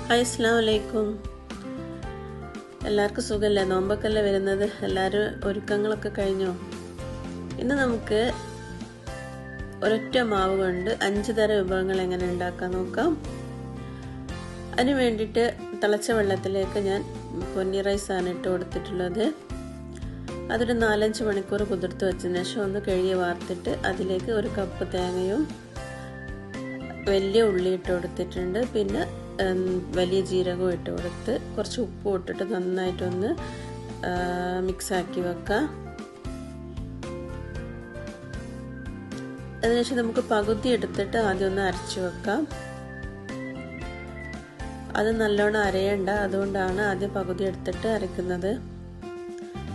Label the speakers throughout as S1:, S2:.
S1: Hi അസ്സലാമു അലൈക്കും. എല്ലാവർക്കും സുഖമല്ലേ? നോമ്പൊക്കെയല്ലേ വരുന്നത്. എല്ലാവരും ഒരുക്കങ്ങളൊക്കെ കഴിഞ്ഞോ? ഇന്ന് നമുക്ക് ഒരൊറ്റ മാവ് കൊണ്ട് 5 തരം വിഭവങ്ങൾ എങ്ങനെ ഉണ്ടാക്കാൻ നോക്കാം. അതിന് വേണ്ടിയിട്ട് തിളച്ച വെള്ളത്തിലേക്ക് ഞാൻ പൊന്നി റൈസാണ് ഇട്ട് കൊടുത്തിട്ടുള്ളത്. അതൊരു 4-5 മണിക്കൂർ കുതിർത്ത് വെച്ചതിന് ശേഷം ഒന്ന് കഴുകി വാർത്തിട്ട് അതിലേക്ക് 1 കപ്പ് തേങ്ങയും വലിയ ഉള്ളി ഇട്ട് കൊടുത്തിട്ടുണ്ട്. പിന്നെ വലിയ ജീരകവും ഇട്ട് കൊടുത്ത് കുറച്ച് ഉപ്പും ഇട്ടിട്ട് നന്നായിട്ടൊന്ന് മിക്സാക്കി വെക്കാം. അതിനുശേഷം നമുക്ക് പകുതി എടുത്തിട്ട് ആദ്യം ഒന്ന് അരച്ചു വെക്കാം. അത് നല്ലോണം അരയണ്ട, അതുകൊണ്ടാണ് ആദ്യം പകുതി എടുത്തിട്ട് അരയ്ക്കുന്നത്.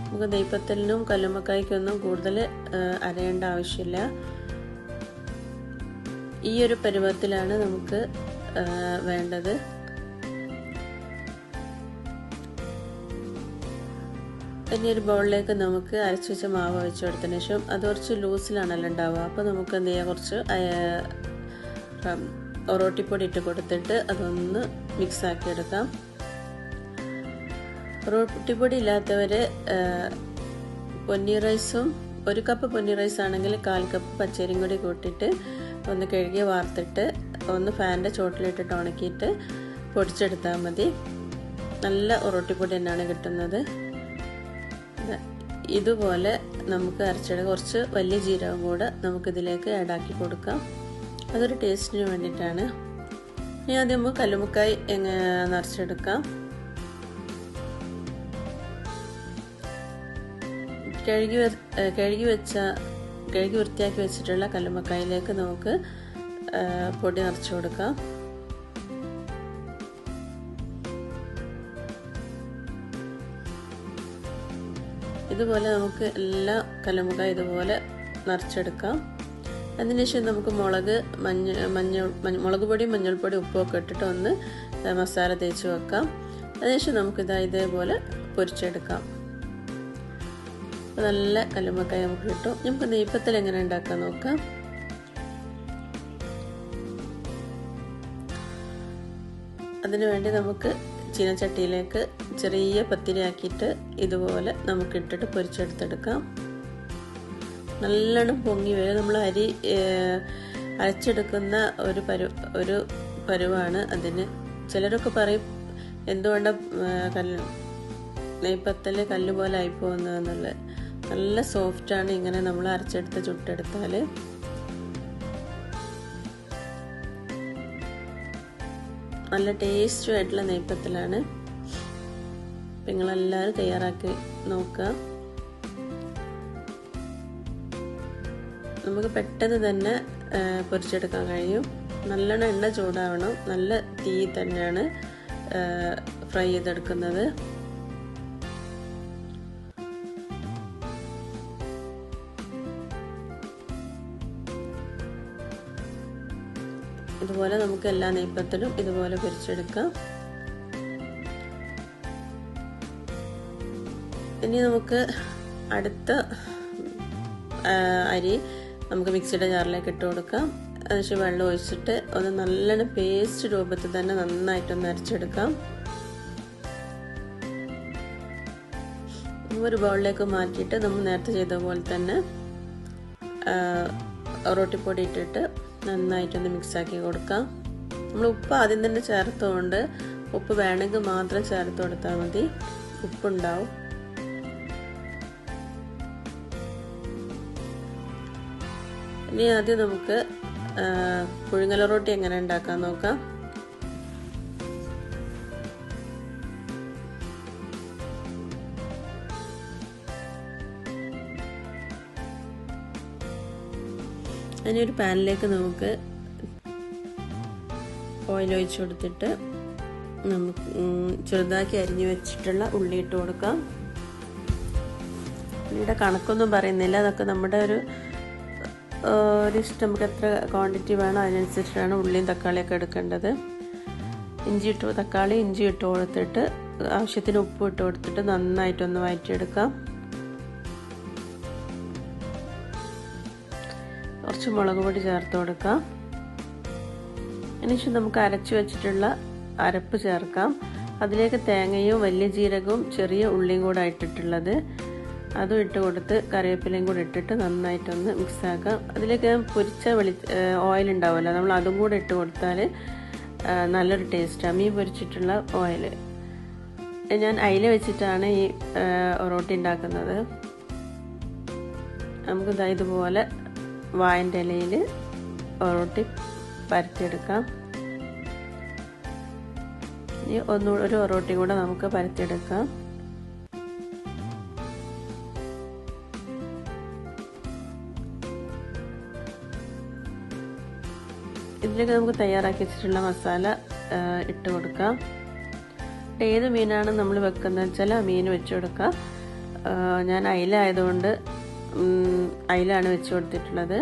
S1: നമുക്ക് നെയ്പത്തലിനും കല്ലുമ്മക്കായ്ക്കൊന്നും കൂടുതൽ അരയേണ്ട ആവശ്യമില്ല. ഈ ഒരു പരുവത്തിലാണ് നമുക്ക് വേണ്ടത്. ഇനി ഒരു ബൗളിലേക്ക് നമുക്ക് അരച്ചു വെച്ച മാവ് വെച്ച് കൊടുത്തതിന് ശേഷം അത് കുറച്ച് ലൂസിലാണല്ലോ ഉണ്ടാവുക. അപ്പോൾ നമുക്ക് എന്ത് ചെയ്യാം, കുറച്ച് ഒറോട്ടിപ്പൊടി ഇട്ട് കൊടുത്തിട്ട് അതൊന്ന് മിക്സാക്കി എടുക്കാം. ഒറോട്ടിപ്പൊടി ഇല്ലാത്തവർ പൊന്നി റൈസും 1 കപ്പ് പൊന്നി റൈസ് ആണെങ്കിൽ 1/4 കപ്പ് പച്ചരിയും കൂടി കൂട്ടിയിട്ട് ഒന്ന് കഴുകി വാർത്തിട്ട് ഒന്ന് ഫാനിൻ്റെ ചോട്ടിലിട്ടിട്ട് ഉണക്കിയിട്ട് പൊടിച്ചെടുത്താൽ മതി. നല്ല ഒറോട്ടിപ്പൊടി തന്നെയാണ് കിട്ടുന്നത്. ഇതുപോലെ നമുക്ക് അരച്ചെടുക്കുക. കുറച്ച് വലിയ ജീരകം കൂടെ നമുക്കിതിലേക്ക് ആഡാക്കി കൊടുക്കാം. അതൊരു ടേസ്റ്റിന് വേണ്ടിയിട്ടാണ്. ഇനി ആദ്യം നമുക്ക് കല്ലുമ്മക്കായ് നിറച്ചെടുക്കാം. കഴുകി വൃത്തിയാക്കി വെച്ചിട്ടുള്ള കല്ലുമ്മക്കായിലേക്ക് നമുക്ക് പൊടി നിറച്ചു കൊടുക്കാം. ഇതുപോലെ നമുക്ക് എല്ലാ കല്ലുമ്മക്കായ ഇതുപോലെ നിറച്ചെടുക്കാം. അതിനുശേഷം നമുക്ക് മുളക് പൊടി, മഞ്ഞൾപ്പൊടി, ഉപ്പൊക്കെ ഇട്ടിട്ട് ഒന്ന് മസാല തേച്ച് വെക്കാം. അതിനുശേഷം നമുക്കിത് ഇതേപോലെ പൊരിച്ചെടുക്കാം. നല്ല കല്ലുമ്മക്കായ നമുക്ക് കിട്ടും. നമുക്ക് നെയ്പത്തൽ എങ്ങനെ ഉണ്ടാക്കാൻ നോക്കാം. അതിനുവേണ്ടി നമുക്ക് ചീനച്ചട്ടിയിലേക്ക് ചെറിയ പത്തിരി ആക്കിയിട്ട് ഇതുപോലെ നമുക്ക് ഇട്ടിട്ട് പൊരിച്ചെടുത്തെടുക്കാം. നല്ലോണം പൊങ്ങി വരും. നമ്മൾ അരി അരച്ചെടുക്കുന്ന ഒരു പരുവാണ് അതിന്. ചിലരൊക്കെ പറയും എന്തുകൊണ്ടാണ് നെയ്പത്തൽ കല്ല് പോലെ ആയിപ്പോകുന്നതെന്നുള്ളത്. നല്ല സോഫ്റ്റാണ് ഇങ്ങനെ നമ്മൾ അരച്ചെടുത്ത് ചുട്ടെടുത്താൽ. നല്ല ടേസ്റ്റും ആയിട്ടുള്ള നെയ്പത്തലാണ്. നിങ്ങളെല്ലാവരും തയ്യാറാക്കി നോക്കുക. നമുക്ക് പെട്ടെന്ന് തന്നെ പൊരിച്ചെടുക്കാൻ കഴിയും. നല്ലോണം എണ്ണ ചൂടാവണം. നല്ല തീ തന്നെയാണ് ഫ്രൈ ചെയ്തെടുക്കുന്നത്. ഇതുപോലെ നമുക്ക് എല്ലാ നെയ്പത്തലും ഇതുപോലെ പൊരിച്ചെടുക്കാം. ഇനി നമുക്ക് അടുത്ത അരി നമുക്ക് മിക്സിയുടെ ജാറിലേക്ക് ഇട്ട് കൊടുക്കാം. അതിനുശേഷം വെള്ളം ഒഴിച്ചിട്ട് ഒന്ന് നല്ലോണം പേസ്റ്റ് രൂപത്തിൽ തന്നെ നന്നായിട്ടൊന്ന് അരച്ചെടുക്കാം. ഒരു ബൗളിലേക്ക് മാറ്റിയിട്ട് നമ്മൾ നേരത്തെ ചെയ്ത പോലെ തന്നെ ഒറോട്ടിപ്പൊടി ഇട്ടിട്ട് നന്നായിട്ടൊന്ന് മിക്സാക്കി കൊടുക്കാം. നമ്മൾ ഉപ്പ് ആദ്യം തന്നെ ചേർത്തുകൊണ്ട് ഉപ്പ് വേണമെങ്കിൽ മാത്രം ചേർത്ത് കൊടുത്താൽ മതി. ഉപ്പുണ്ടാവും. ഇനി ആദ്യം നമുക്ക് പുഴുങ്ങൽ റൊട്ടി എങ്ങനെ ഉണ്ടാക്കാൻ നോക്കാം. ഇനി ഒരു പാനിലേക്ക് നമുക്ക് ഓയിൽ ഒഴിച്ചു കൊടുത്തിട്ട് നമുക്ക് ചെറുതാക്കി അരിഞ്ഞു വെച്ചിട്ടുള്ള ഉള്ളി ഇട്ട് കൊടുക്കാം. ഉള്ളിയുടെ കണക്കൊന്നും പറയുന്നില്ല. അതൊക്കെ നമ്മുടെ ഒരു ഇഷ്ടം. നമുക്ക് എത്ര ക്വാണ്ടിറ്റി വേണോ അതിനനുസരിച്ചിട്ടാണ് ഉള്ളിയും തക്കാളിയൊക്കെ എടുക്കേണ്ടത്. ഇഞ്ചി ഇട്ട് കൊടുത്തിട്ട് ആവശ്യത്തിന് ഉപ്പ് ഇട്ട് കൊടുത്തിട്ട് നന്നായിട്ടൊന്ന് വഴറ്റിയെടുക്കാം. കുറച്ച് മുളക് പൊടി ചേർത്ത് കൊടുക്കാം. അതിനുശേഷം നമുക്ക് അരച്ചു വെച്ചിട്ടുള്ള അരപ്പ് ചേർക്കാം. അതിലേക്ക് തേങ്ങയും വലിയ ജീരകവും ചെറിയ ഉള്ളിയും കൂടെ ഇട്ടിട്ടുള്ളത്, അതും ഇട്ട് കൊടുത്ത് കറിവേപ്പിലയും കൂടെ ഇട്ടിട്ട് നന്നായിട്ടൊന്ന് മിക്സ് ആക്കാം. അതിലേക്ക് പൊരിച്ച ഓയിൽ ഉണ്ടാവുമല്ലോ, നമ്മൾ അതും കൂടെ ഇട്ട് കൊടുത്താൽ നല്ലൊരു ടേസ്റ്റാണ്. മീൻ പൊരിച്ചിട്ടുള്ള ഓയിൽ. ഞാൻ അയില വെച്ചിട്ടാണ് ഈ ഒറോട്ടി ഉണ്ടാക്കുന്നത്. നമുക്ക് ഇതുപോലെ വാഴൻ്റെ ഇലയിൽ ഒറോട്ടി പരത്തിയെടുക്കാം. ഇനി ഒരു ഒറോട്ടി കൂടെ നമുക്ക് പരത്തിയെടുക്കാം. ഇതിലേക്ക് നമുക്ക് തയ്യാറാക്കി വെച്ചിട്ടുള്ള മസാല ഇട്ട് കൊടുക്കാം. ഏത് മീനാണ് നമ്മൾ വെക്കുന്നത് വെച്ചാൽ ആ മീൻ വെച്ച് കൊടുക്കാം. ഞാൻ അയില ആയതുകൊണ്ട് അയിലാണ് വെച്ച് കൊടുത്തിട്ടുള്ളത്.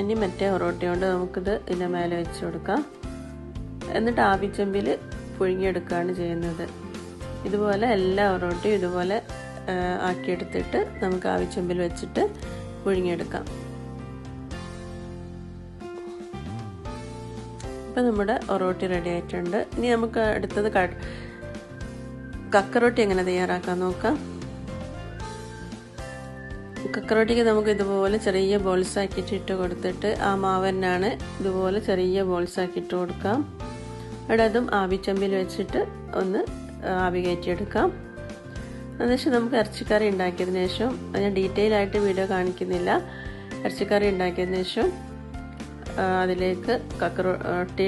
S1: ഇനി മറ്റേ ഒറോട്ടി കൊണ്ട് നമുക്കിത് ഇതിൻ്റെ മേലെ വെച്ച് കൊടുക്കാം. എന്നിട്ട് ആവിച്ചെമ്പിൽ പുഴുങ്ങിയെടുക്കുകയാണ് ചെയ്യുന്നത്. ഇതുപോലെ എല്ലാ ഒറോട്ടിയും ഇതുപോലെ ആക്കിയെടുത്തിട്ട് നമുക്ക് ആവിച്ചെമ്പിൽ വെച്ചിട്ട് പുഴുങ്ങിയെടുക്കാം. ഇപ്പം നമ്മുടെ ഒറോട്ടി റെഡി ആയിട്ടുണ്ട്. ഇനി നമുക്ക് അടുത്തത് കക്കറോട്ടി എങ്ങനെ തയ്യാറാക്കാൻ നോക്കാം. കക്കറോട്ടിക്ക് നമുക്ക് ഇതുപോലെ ചെറിയ ബോൾസ് ആക്കിയിട്ട് ഇട്ട് കൊടുത്തിട്ട് ആ മാവന്നാണ് ഇതുപോലെ ചെറിയ ബോൾസ് ആക്കി ഇട്ട് കൊടുക്കാം. അവിടെ അതും ആവിച്ചെമ്പിൽ വെച്ചിട്ട് ഒന്ന് ആവി കയറ്റിയെടുക്കാം. അതിനുശേഷം നമുക്ക് ഇറച്ചിക്കറി ഉണ്ടാക്കിയതിന് ശേഷം, ഞാൻ ഡീറ്റെയിൽ ആയിട്ട് വീഡിയോ കാണിക്കുന്നില്ല, ഇറച്ചിക്കറി ഉണ്ടാക്കിയതിന് ശേഷം അതിലേക്ക് കക്കറോട്ടി